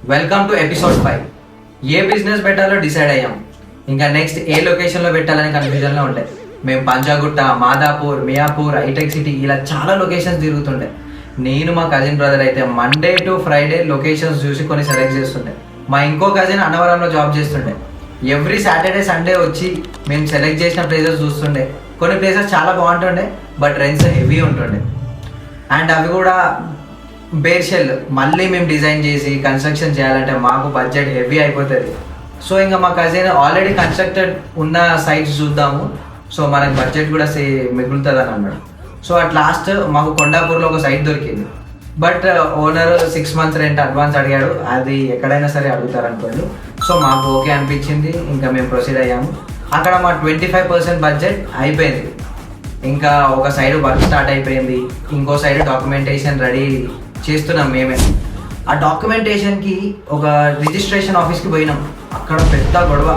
Welcome to episode 5. A business పెట్టాలో decide అయ్యాం. ఇంకా నెక్స్ట్ ఏ లొకేషన్లో పెట్టాలని కన్ఫ్యూజన్లో ఉండే. మేము పంజాగుట్ట, మాదాపూర్, మియాపూర్, హైటెక్ సిటీ ఇలా చాలా లొకేషన్స్ తిరుగుతుండే. నేను మా కజిన్ బ్రదర్ అయితే మండే టు ఫ్రైడే లొకేషన్స్ చూసి కొన్ని సెలెక్ట్ చేస్తుండే. మా ఇంకో కజిన్ అన్నవరంలో జాబ్ చేస్తుండే. ఎవ్రీ సాటర్డే సండే వచ్చి మేము సెలెక్ట్ చేసిన ప్లేసెస్ చూస్తుండే. కొన్ని ప్లేసెస్ చాలా బాగుంటుండే, బట్ రెంట్స్ హెవీ ఉంటుండే. అండ్ అవి కూడా బేర్ షెల్ మళ్ళీ మేము డిజైన్ చేసి కన్స్ట్రక్షన్ చేయాలంటే మాకు బడ్జెట్ హెవీ అయిపోతుంది. సో ఇంకా మా కజిన్ ఆల్రెడీ కన్స్ట్రక్టెడ్ ఉన్న సైట్స్ చూద్దాము, సో మనకు బడ్జెట్ కూడా మిగులుతుంది అని అన్నాడు. సో అట్ లాస్ట్ మాకు కొండాపూర్లో ఒక సైట్ దొరికింది. But owner 6 months rent advance అడిగాడు. అది ఎక్కడైనా సరే అడుగుతారు అనుకోండి. సో మాకు ఓకే అనిపించింది, ఇంకా మేము ప్రొసీడ్ అయ్యాము. అక్కడ మా 25% బడ్జెట్ అయిపోయింది. ఇంకా ఒక సైడ్ వర్క్ స్టార్ట్ అయిపోయింది, ఇంకో సైడ్ డాక్యుమెంటేషన్ రెడీ చేస్తున్నాం మేమే. ఆ డాక్యుమెంటేషన్కి ఒక రిజిస్ట్రేషన్ ఆఫీస్కి పోయినాం. అక్కడ పెద్ద గొడవ.